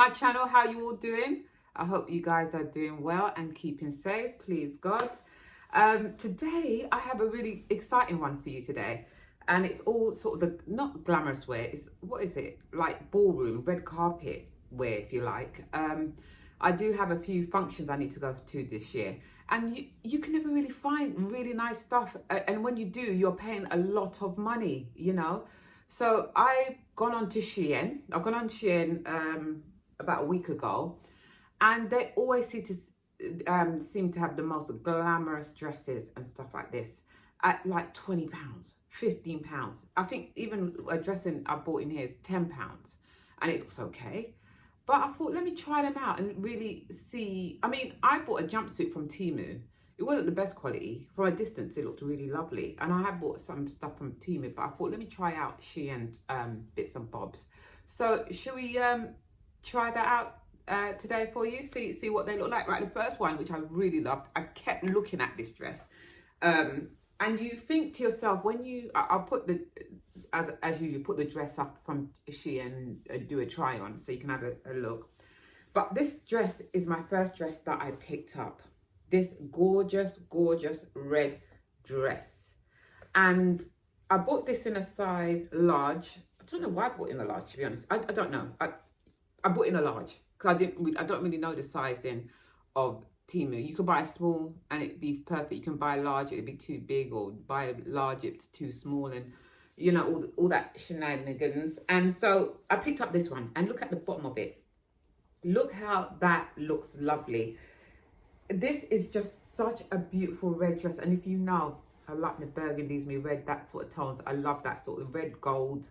my channel. How you all doing? I hope you guys are doing well and keeping safe, please God. Today I have a really exciting one for you today, and it's all sort of the not glamorous wear. It's, what is it, like ballroom, red carpet wear, if you like. I do have a few functions I need to go to this year, and you can never really find really nice stuff, and when you do, you're paying a lot of money, you know. So I've gone on to SHEIN. I've gone on SHEIN about a week ago, and they always seem to have the most glamorous dresses and stuff like this at like £20, £15. I think even a dress I bought in here is £10, and it looks okay. But I thought, let me try them out and really see. I mean, I bought a jumpsuit from Temu. It wasn't the best quality. From a distance, it looked really lovely. And I have bought some stuff from Temu, but I thought, let me try out SHEIN bits and bobs. So should we try that out today for you? See what they look like. Right, the first one, which I really loved, I kept looking at this dress. And you think to yourself, when you, I'll put the, as usual, put the dress up from SHEIN and do a try on so you can have a look. But this dress is my first dress that I picked up. This gorgeous, gorgeous red dress. And I bought this in a size large. I don't know why I bought in a large, to be honest. I don't know. I bought in a large because I don't really know the sizing of Temu. You could buy a small and it'd be perfect. You can buy a large, it'd be too big, or buy a large, it's too small, and you know, all that shenanigans. And so I picked up this one, and look at the bottom of it. Look how that looks lovely. This is just such a beautiful red dress. And if you know, I like the burgundies, me red, that sort of tones. I love that sort of red, gold,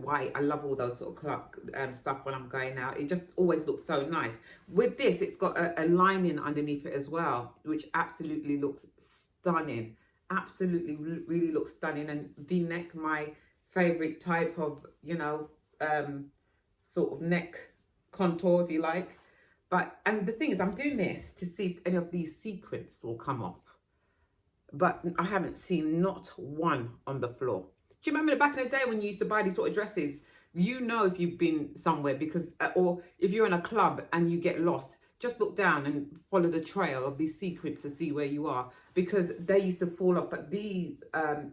white. I love all those sort of stuff when I'm going out. It just always looks so nice. With this, it's got a lining underneath it as well, which absolutely looks stunning. Absolutely really looks stunning. And V-neck, my favorite type of, you know, sort of neck contour, if you like. And the thing is, I'm doing this to see if any of these sequins will come off. But I haven't seen not one on the floor. Do you remember back in the day when you used to buy these sort of dresses? You know if you've been somewhere, because, or if you're in a club and you get lost, just look down and follow the trail of these sequins to see where you are, because they used to fall off. But these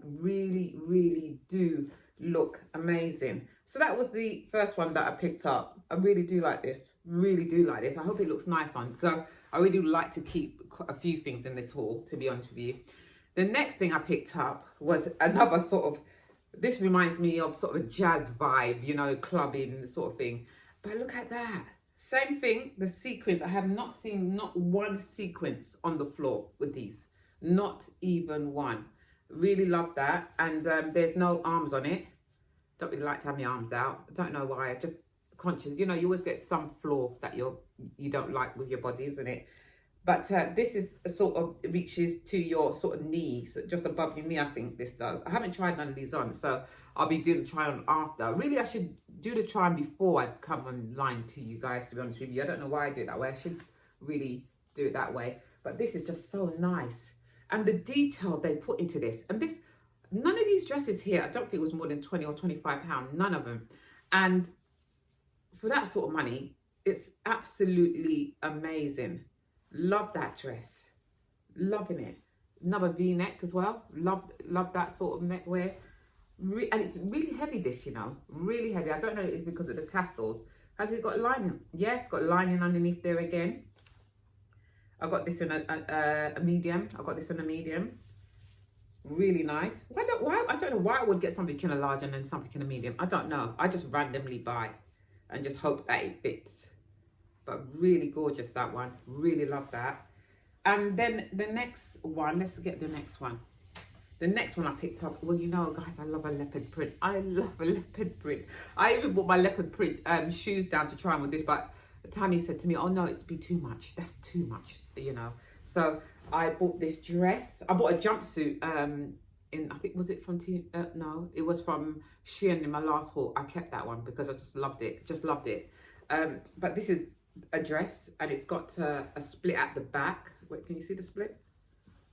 really, really do look amazing. So that was the first one that I picked up. I really do like this. Really do like this. I hope it looks nice on, because I really do like to keep a few things in this haul, to be honest with you. The next thing I picked up was another sort of, this reminds me of sort of a jazz vibe, you know, clubbing sort of thing. But look at that. Same thing, the sequins. I have not seen not one sequence on the floor with these. Not even one. Really love that. And there's no arms on it. Don't really like to have my arms out. I don't know why. I'm just conscious. You know, you always get some flaw that you don't like with your body, isn't it? But this is a sort of, reaches to your sort of knees, just above your knee, I think this does. I haven't tried none of these on, so I'll be doing the try on after. Really, I should do the try on before I come online to you guys, to be honest with you. I don't know why I do it that way. I should really do it that way. But this is just so nice. And the detail they put into this. And this, none of these dresses here, I don't think it was more than 20 or 25 pounds, none of them. And for that sort of money, it's absolutely amazing. Love that dress. Loving it. Another V-neck as well. Love that sort of neckwear. And it's really heavy, this, you know. Really heavy. I don't know if it's because of the tassels. Has it got lining? Yeah, it's got lining underneath there again. I got this in a medium. I got this in a medium. Really nice. I don't know why I would get something in a large and then something in a medium. I don't know. I just randomly buy and just hope that it fits. But really gorgeous, that one. Really love that. And then the next one, let's get the next one. The next one I picked up, well, you know, guys, I love a leopard print. I love a leopard print. I even bought my leopard print shoes down to try on with this, but Tammy said to me, oh no, it's be too much. That's too much, you know. So I bought this dress. I bought a jumpsuit in, I think, was it from no, it was from SHEIN in my last haul. I kept that one because I just loved it. Just loved it. But this is a dress, and it's got a split at the back. Wait, can you see the split?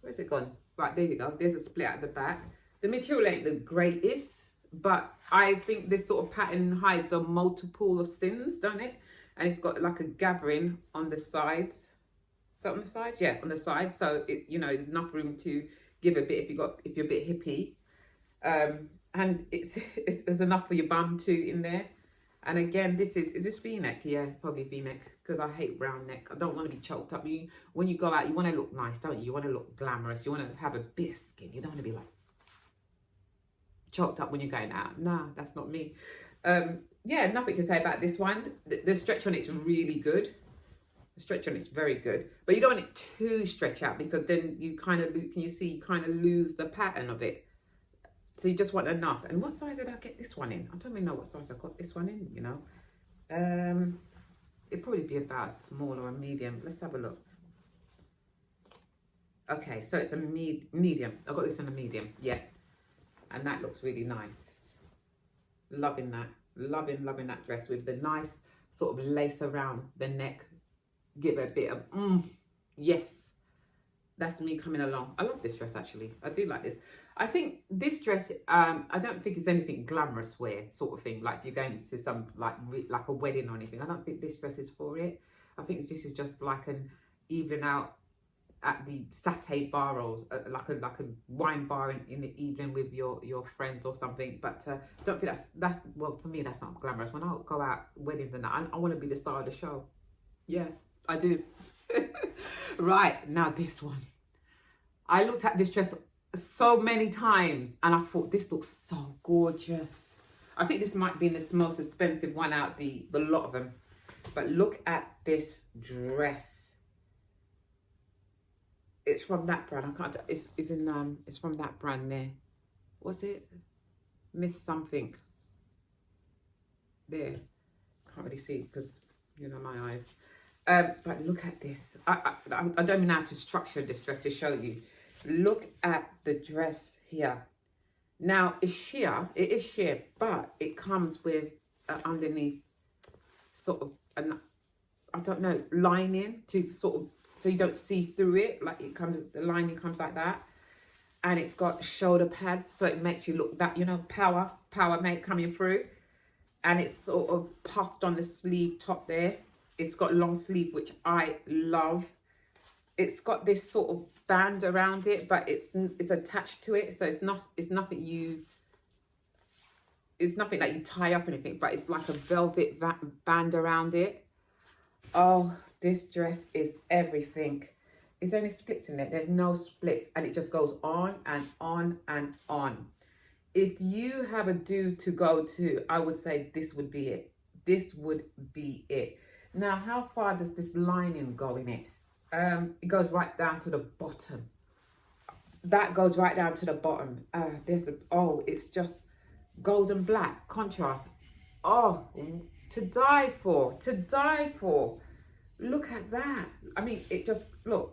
Where's it gone? Right, there you go. There's a split at the back. The material ain't the greatest, but I think this sort of pattern hides a multiple of sins, don't it? and it's got like a gathering on the sides. Is that on the sides? Yeah, on the sides. So it, you know, enough room to give a bit if you're a bit hippie. And it's enough for your bum too in there. And again, is this V-neck? Yeah, probably V-neck, because I hate round neck. I don't want to be choked up. When you go out, you want to look nice, don't you? You want to look glamorous. You want to have a bit of skin. You don't want to be like choked up when you're going out. Nah, that's not me. Yeah, nothing to say about this one. The stretch on it's really good. The stretch on it's very good, but you don't want it too stretch out, because then you kind of lose the pattern of it. So you just want enough. And what size did I get this one in? I don't even know what size I got this one in, you know. It'd probably be about a small or a medium. Let's have a look. Okay, so it's a medium. I got this in a medium, yeah. And that looks really nice. Loving that. Loving that dress with the nice sort of lace around the neck. Give it a bit of, yes. That's me coming along. I love this dress, actually. I do like this. I think this dress, I don't think it's anything glamorous wear sort of thing. Like if you're going to some, like a wedding or anything. I don't think this dress is for it. I think this is just like an evening out at the satay bar, or like a wine bar in the evening with your friends or something. But don't think that's well, for me, that's not glamorous. When I go out weddings and that, I want to be the star of the show. Yeah, I do. Right, now this one. I looked at this dress so many times and I thought, this looks so gorgeous. I think this might be the most expensive one out the lot of them. But look at this dress. It's from that brand. I can't. It's from that brand there. What's it? Miss something. There. Can't really see because you know my eyes. But look at this. I don't even know how to structure this dress to show you. Look at the dress here. Now it's sheer. It is sheer, but it comes with underneath sort of an, I don't know, lining to sort of, so you don't see through it. Like it comes, the lining comes like that, and it's got shoulder pads, so it makes you look that, you know, power mate coming through, and it's sort of puffed on the sleeve top there. It's got long sleeve, which I love. It's got this sort of band around it, but it's attached to it, so it's nothing that you tie up or anything, but it's like a velvet band around it. Oh, this dress is everything. Is there any splits in it? There's no splits, and it just goes on and on and on. If you have a do to go to, I would say this would be it. This would be it. Now, how far does this lining go in it? It goes right down to the bottom. That goes right down to the bottom. It's just golden black contrast. Oh, to die for, to die for. Look at that. I mean, it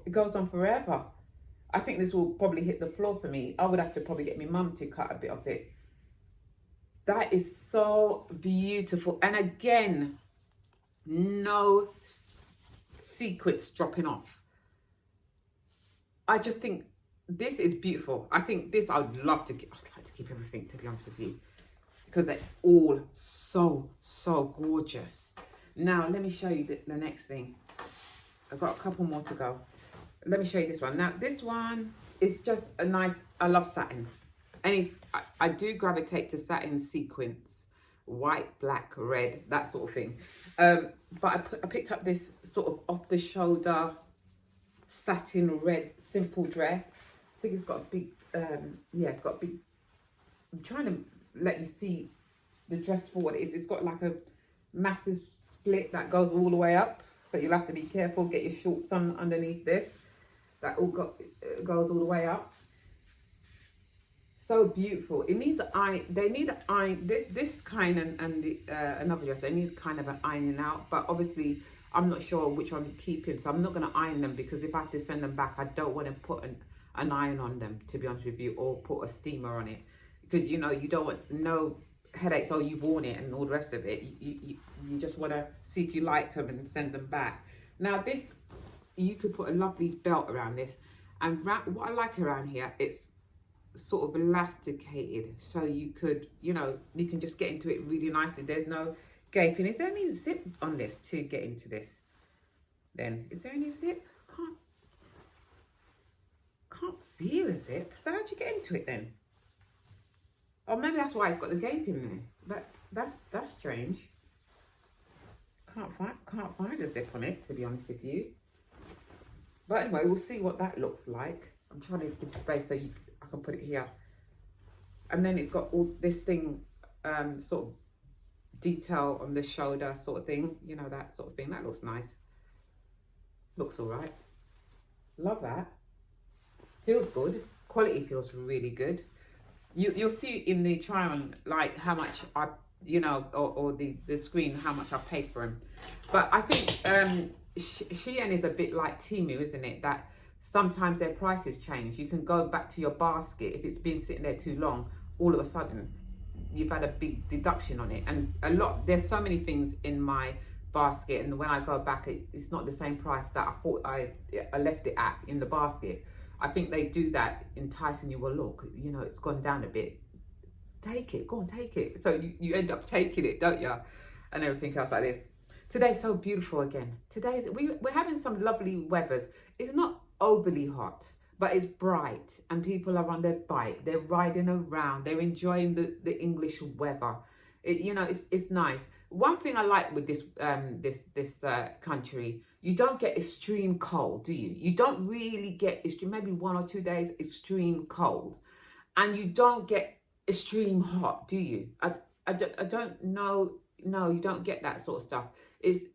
goes on forever. I think this will probably hit the floor for me. I would have to probably get my mum to cut a bit of it. That is so beautiful. And again, no sequins dropping off. I just think this is beautiful. I think this, I'd like to keep everything, to be honest with you, because they're all so gorgeous. Now, let me show you the next thing. I've got a couple more to go. Let me show you this one. Now, this one is just a nice, I love satin. I do gravitate to satin sequins, white, black, red, that sort of thing. But I picked up this sort of off-the-shoulder satin red simple dress. I think it's got a big, it's got a big, I'm trying to let you see the dress for what it is. It's got like a massive split that goes all the way up. So you'll have to be careful, get your shorts on underneath this. That all goes all the way up. So beautiful. It needs they need an iron. This kind and the another dress, they need kind of an ironing out. But obviously, I'm not sure which one I'm keeping, so I'm not going to iron them, because if I have to send them back, I don't want to put an iron on them, to be honest with you, or put a steamer on it, because you know you don't want no headaches. Oh, you've worn it and all the rest of it. You just want to see if you like them and send them back. Now this, you could put a lovely belt around this, and what I like around here, it's sort of elasticated, so you could, you know, you can just get into it really nicely. There's no gaping. Is there any zip on this to get into this? Then is there any zip? Can't feel a zip. So how'd you get into it then? Or maybe that's why it's got the gaping there. But that's strange. Can't find a zip on it, to be honest with you. But anyway, we'll see what that looks like. I'm trying to give space so I can put it here. And then it's got all this thing, sort of detail on the shoulder sort of thing. You know, that sort of thing. That looks nice. Looks all right. Love that. Feels good. Quality feels really good. You'll see in the try on, like, how much I, you know, or the screen, how much I paid for them. But I think SHEIN is a bit like Temu, isn't it? That sometimes their prices change. You can go back to your basket. If it's been sitting there too long, all of a sudden you've had a big deduction on it. And there's so many things in my basket, and when I go back, it's not the same price that I thought I left it at in the basket. I think they do that, enticing you. Well, look, you know, it's gone down a bit. Take it, go on, take it. So you end up taking it, don't you? And everything else like this. Today's so beautiful again. We're having some lovely weathers. It's not overly hot, but it's bright, and people are on their bike. They're riding around. They're enjoying the English weather. You know, it's nice. One thing I like with this country, you don't get extreme cold, do you? You don't really get extreme, maybe 1 or 2 days extreme cold, and you don't get extreme hot, do you? I don't know. No, you don't get that sort of stuff. It's,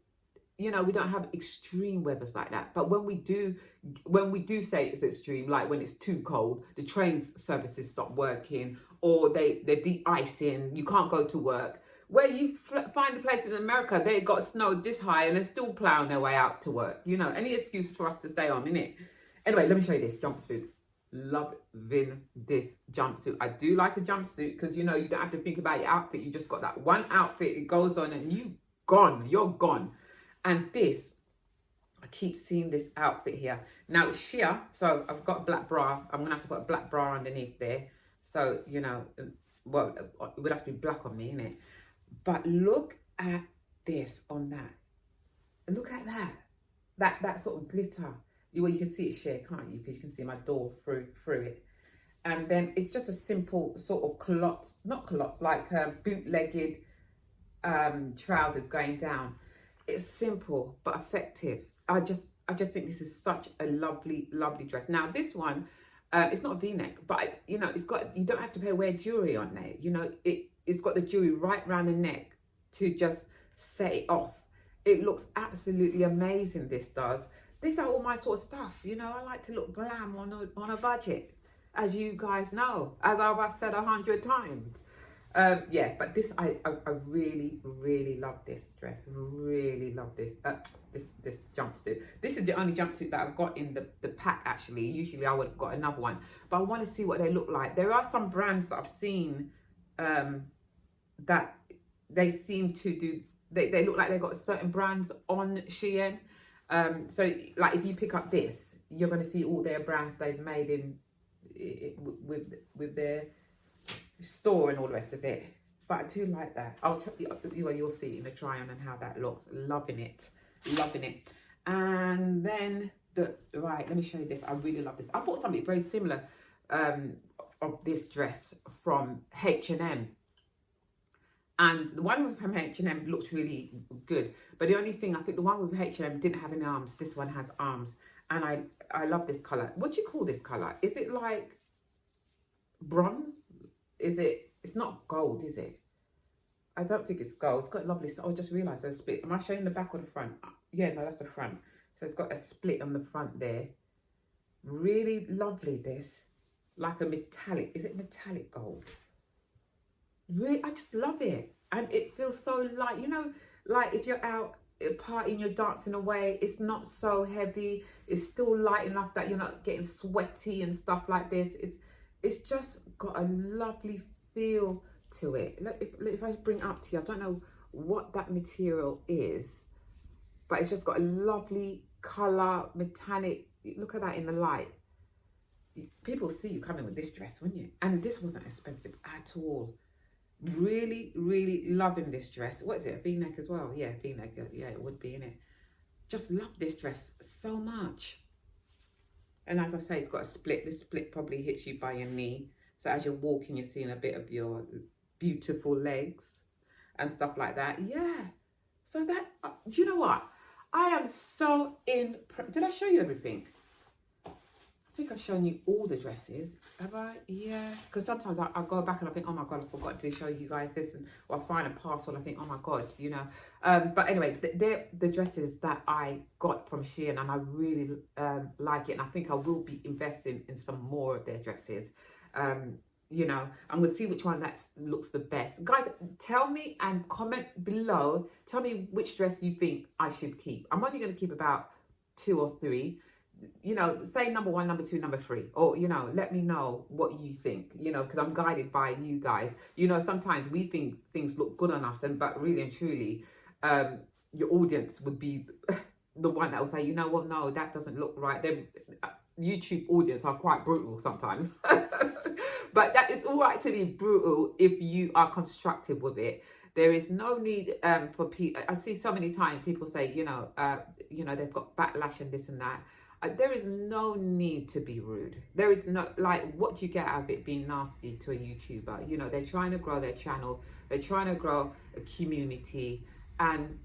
you know, we don't have extreme weathers like that. But when we do say it's extreme, like when it's too cold, the train services stop working, or they're de-icing, you can't go to work. Where you find the places in America, they got snow this high and they're still ploughing their way out to work. You know, any excuse for us to stay on, innit? Anyway, let me show you this jumpsuit. Loving this jumpsuit. I do like a jumpsuit because, you know, you don't have to think about your outfit. You just got that one outfit, it goes on and you're gone. And this, I keep seeing this outfit here. Now it's sheer, so I've got a black bra. I'm gonna have to put a black bra underneath there. So, you know, well, it would have to be black on me, innit? But look at this on that. Look at that sort of glitter. Well, you can see it sheer, can't you? Because you can see my door through it. And then it's just a simple sort of culottes, not culottes, like bootlegged trousers going down. It's simple but effective. I just think this is such a lovely dress. Now this one, it's not a V-neck, but you know, you don't have to wear jewelry on there. You know, it's got the jewelry right around the neck to just set it off. It looks absolutely amazing, this does. These are all my sort of stuff, you know. I like to look glam on a budget, as you guys know, as I've said 100 times. Yeah, but this, I really love this dress. Really love this this jumpsuit. This is the only jumpsuit that I've got in the pack, actually. Usually I would have got another one, but I want to see what they look like. There are some brands that I've seen that they seem to do, they look like they've got certain brands on SHEIN. So like if you pick up this, you're going to see all their brands they've made in with their store and all the rest of it. But I do like that. You'll see in the try on and how that looks. Loving it. And then right, let me show you this. I really love this. I bought something very similar of this dress from H&M. And the one from H&M looks really good. But the only thing, I think the one with H&M didn't have any arms. This one has arms. And I love this colour. What do you call this colour? Is it like bronze? It's not gold, is it? I don't think it's gold. It's got lovely, I just realised there's a split. Am I showing the back or the front? Yeah, no, that's the front. So it's got a split on the front there. Really lovely, this. Like a metallic, is it metallic gold? Really, I just love it. And it feels so light, you know, like if you're out partying, you're dancing away, it's not so heavy, it's still light enough that you're not getting sweaty and stuff like this. It's just got a lovely feel to it. Look, if I bring it up to you, I don't know what that material is, but it's just got a lovely colour, metallic. Look at that in the light. People see you coming with this dress, wouldn't you? And this wasn't expensive at all. Really, really loving this dress. What is it? A V-neck as well? Yeah, V-neck. Yeah, it would be, innit? Just love this dress so much. And as I say, it's got a split. This split probably hits you by your knee. So as you're walking, you're seeing a bit of your beautiful legs and stuff like that. Yeah. So that, do you know what? I am so in. Did I show you everything? I think I've shown you all the dresses. Have I? Yeah. Because sometimes I go back and I think, oh my God, I forgot to show you guys this. And or I find a parcel and I think, oh my God, you know. But anyway, they're the dresses that I got from SHEIN, and I really like it. And I think I will be investing in some more of their dresses. You know, I'm going to see which one that looks the best. Guys, tell me and comment below. Tell me which dress you think I should keep. I'm only going to keep about 2 or 3. You know, say number 1, number 2, number 3, or, you know, let me know what you think, you know, because I'm guided by you guys. You know, sometimes we think things look good on us, but really and truly, your audience would be the one that will say, you know, well, no, that doesn't look right. Then YouTube audience are quite brutal sometimes. But that is all right to be brutal if you are constructive with it. There is no need for people. I see so many times people say, you know, they've got backlash and this and that. There is no need to be rude. There is no, like, what do you get out of it being nasty to a YouTuber? You know, they're trying to grow their channel. They're trying to grow a community. And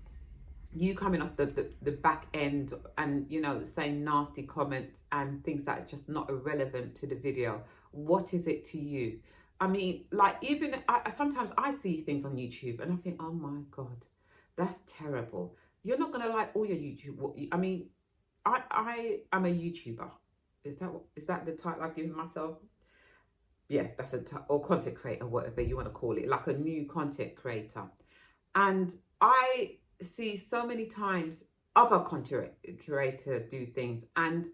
you coming off the back end and, you know, saying nasty comments and things that's just not irrelevant to the video. What is it to you? I mean, like, even sometimes I see things on YouTube and I think, oh my God, that's terrible. You're not going to like all your YouTube. I mean, I am a YouTuber. Is that the title I've given myself? Yeah, that's or content creator, whatever you want to call it, like a new content creator. And I see so many times other content creators do things, and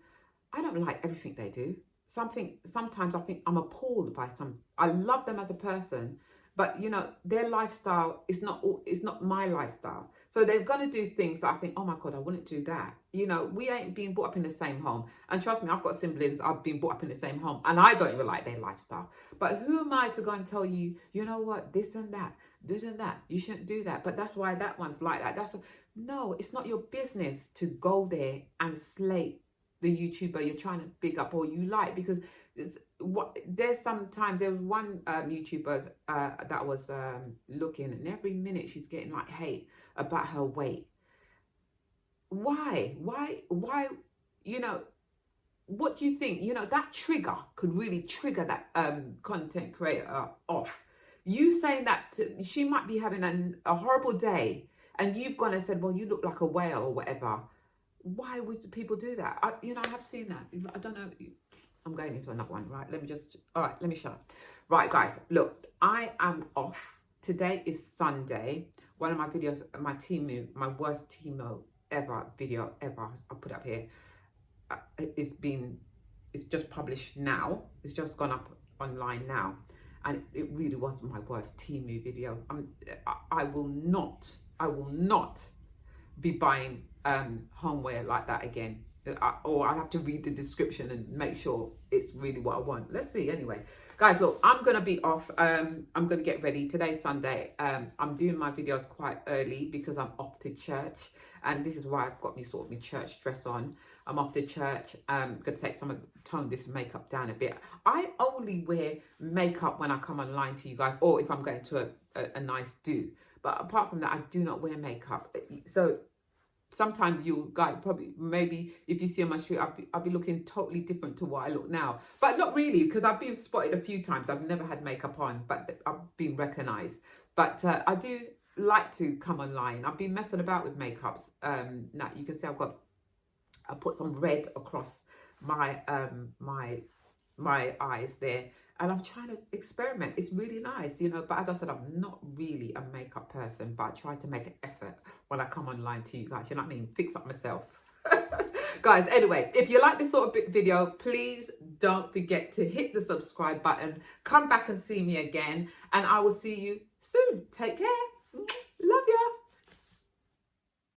I don't like everything they do. Sometimes I think I'm appalled by some. I love them as a person, but you know, their lifestyle is not my lifestyle. So they're gonna do things that I think, oh my God, I wouldn't do that. You know, we ain't been brought up in the same home. And trust me, I've got siblings, I've been brought up in the same home, and I don't even like their lifestyle. But who am I to go and tell you, you know what, this and that, you shouldn't do that. But that's why that one's like that. No, it's not your business to go there and slate the YouTuber you're trying to big up or you like, because there's sometimes there was one YouTuber that was looking, and every minute she's getting like hate about her weight. Why? You know, what do you think? You know, that trigger could really trigger that content creator off. You saying that she might be having a horrible day, and you've gone and said, well, you look like a whale or whatever. Why would people do that? I have seen that. I don't know. I'm going into another one, right? Let me shut up. Right, guys, look, I am off. Today is Sunday. One of my videos, my worst Temu video ever, I'll put up here. It's just published now. It's just gone up online now. And it really was my worst Temu video. I will not be buying homeware like that again. Or I'll have to read the description and make sure it's really what I want. Let's see. Anyway, guys, look, I'm going to be off. I'm going to get ready. Today's Sunday. I'm doing my videos quite early because I'm off to church. And this is why I've got my church dress on. I'm off to church. I'm going to take tone this makeup down a bit. I only wear makeup when I come online to you guys, or if I'm going to a nice do. But apart from that, I do not wear makeup. So sometimes you guys probably, maybe if you see on my street, I'll be looking totally different to what I look now. But not really, because I've been spotted a few times. I've never had makeup on, but I've been recognised. But I do like to come online. I've been messing about with makeups. Now you can see I put some red across my my eyes there. And I'm trying to experiment. It's really nice, you know. But as I said, I'm not really a makeup person, but I try to make an effort when I come online to you guys. You know what I mean? Fix up myself. Guys, anyway, if you like this sort of video, please don't forget to hit the subscribe button. Come back and see me again. And I will see you soon. Take care.